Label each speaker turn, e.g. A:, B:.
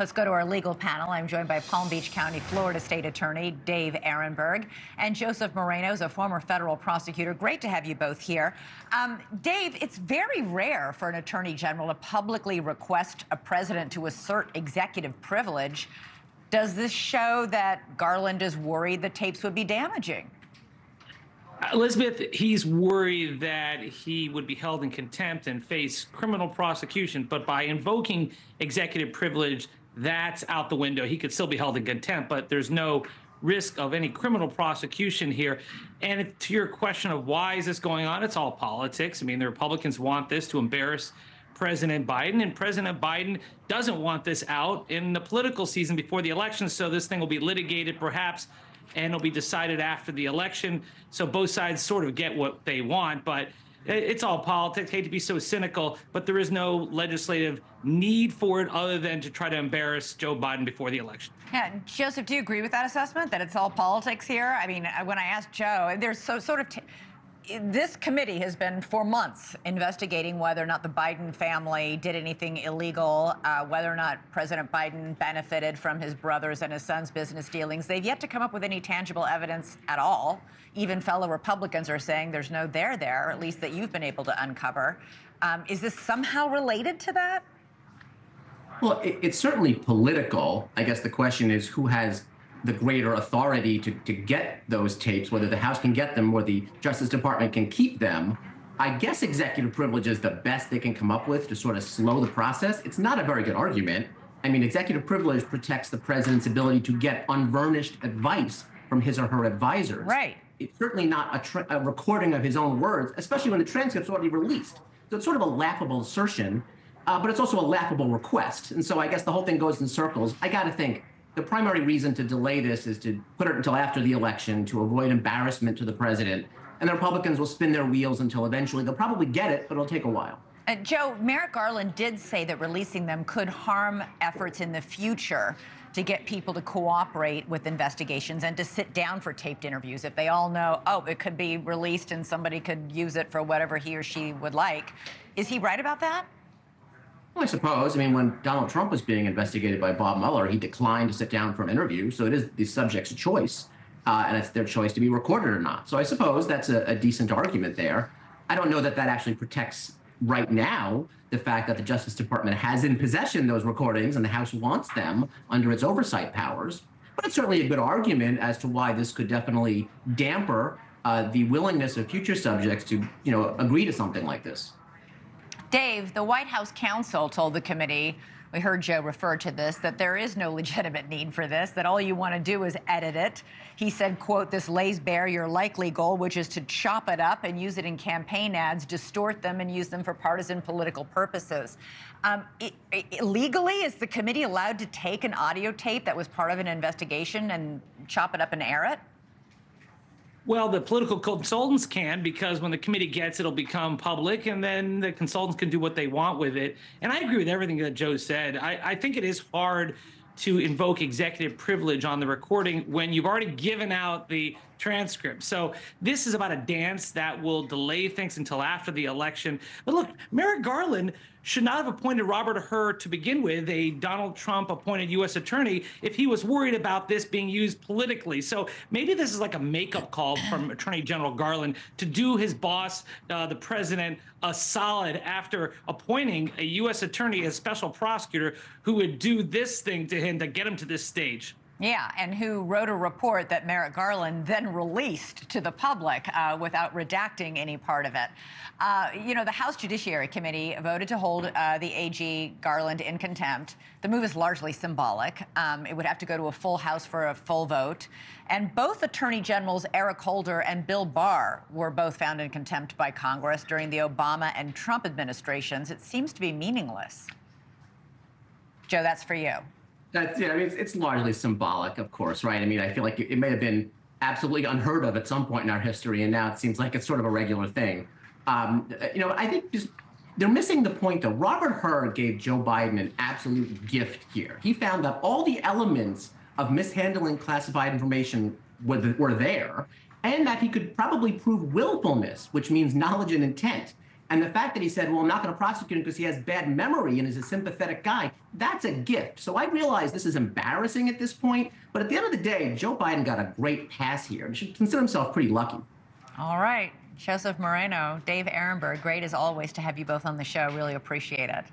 A: Let's go to our legal panel. I'm joined by Palm Beach County, Florida State Attorney Dave Ehrenberg and Joseph Moreno, a former federal prosecutor. Great to have you both here. Dave, it's very rare for an attorney general to publicly request a president to assert executive privilege. Does this show that Garland is worried the tapes would be damaging?
B: Elizabeth, he's worried that he would be held in contempt and face criminal prosecution, but by invoking executive privilege, that's out the window. He could still be held in contempt, but there's no risk of any criminal prosecution here. And to your question of why is this going on, it's all politics. I mean, the Republicans want this to embarrass President Biden, and President Biden doesn't want this out in the political season before the election, so this thing will be litigated perhaps, and it'll be decided after the election. So both sides sort of get what they want, but it's all politics. Hate to be so cynical, but there is no legislative need for it other than to try to embarrass Joe Biden before the election.
A: Yeah, Joseph, do you agree with that assessment, that it's all politics here? I mean, when I asked Joe, there's this committee has been for months investigating whether or not the Biden family did anything illegal, whether or not President Biden benefited from his brother's and his son's business dealings. They've yet to come up with any tangible evidence at all. Even fellow Republicans are saying there's no there, or at least that you've been able to uncover. Is this somehow related to that?
C: Well, it's certainly political. I guess the question is who has the greater authority to get those tapes, whether the House can get them or the Justice Department can keep them. I guess executive privilege is the best they can come up with to sort of slow the process. It's not a very good argument. I mean, executive privilege protects the president's ability to get unvarnished advice from his or her advisors.
A: Right.
C: It's certainly not a recording of his own words, especially when the transcript's already released. So it's sort of a laughable assertion, but it's also a laughable request. And so I guess the whole thing goes in circles. I got to think, the primary reason to delay this is to put it until after the election to avoid embarrassment to the president. And the Republicans will spin their wheels until eventually they'll probably get it, but it'll take a while.
A: Joe, Merrick Garland did say that releasing them could harm efforts in the future to get people to cooperate with investigations and to sit down for taped interviews. If they all know, oh, it could be released and somebody could use it for whatever he or she would like. Is he right about that?
C: Well, I suppose. I mean, when Donald Trump was being investigated by Bob Mueller, he declined to sit down for an interview. So it is the subject's choice, and it's their choice to be recorded or not. So I suppose that's a decent argument there. I don't know that that actually protects right now the fact that the Justice Department has in possession those recordings and the House wants them under its oversight powers. But it's certainly a good argument as to why this could definitely damper the willingness of future subjects to, agree to something like this.
A: Dave, the White House counsel told the committee, we heard Joe refer to this, that there is no legitimate need for this, that all you want to do is edit it. He said, quote, this lays bare your likely goal, which is to chop it up and use it in campaign ads, distort them and use them for partisan political purposes. Legally, is the committee allowed to take an audio tape that was part of an investigation and chop it up and air it?
B: Well, the political consultants can, because when the committee gets it, it'll become public, and then the consultants can do what they want with it. And I agree with everything that Joe said. I think it is hard to invoke executive privilege on the recording when you've already given out the transcript. So this is about a dance that will delay things until after the election. But look, Merrick Garland should not have appointed Robert Hur to begin with, a Donald Trump appointed U.S. attorney, if he was worried about this being used politically. So maybe this is like a makeup call from Attorney General Garland to do his boss, the president, a solid after appointing a U.S. attorney as special prosecutor who would do this thing to him to get him to this stage.
A: Yeah, and who wrote a report that Merrick Garland then released to the public without redacting any part of it. The House Judiciary Committee voted to hold the AG Garland in contempt. The move is largely symbolic. It would have to go to a full House for a full vote. And both Attorney Generals Eric Holder and Bill Barr were both found in contempt by Congress during the Obama and Trump administrations. It seems to be meaningless. Joe, that's for you.
C: I mean, it's largely symbolic, of course, right? I mean, I feel like it may have been absolutely unheard of at some point in our history, and now it seems like it's sort of a regular thing. I think they're missing the point, though. Robert Hur gave Joe Biden an absolute gift here. He found that all the elements of mishandling classified information were there, and that he could probably prove willfulness, which means knowledge and intent. And the fact that he said, well, I'm not going to prosecute him because he has bad memory and is a sympathetic guy, that's a gift. So I realize this is embarrassing at this point. But at the end of the day, Joe Biden got a great pass here and should consider himself pretty lucky.
A: All right. Joseph Moreno, Dave Ehrenberg, great as always to have you both on the show. Really appreciate it.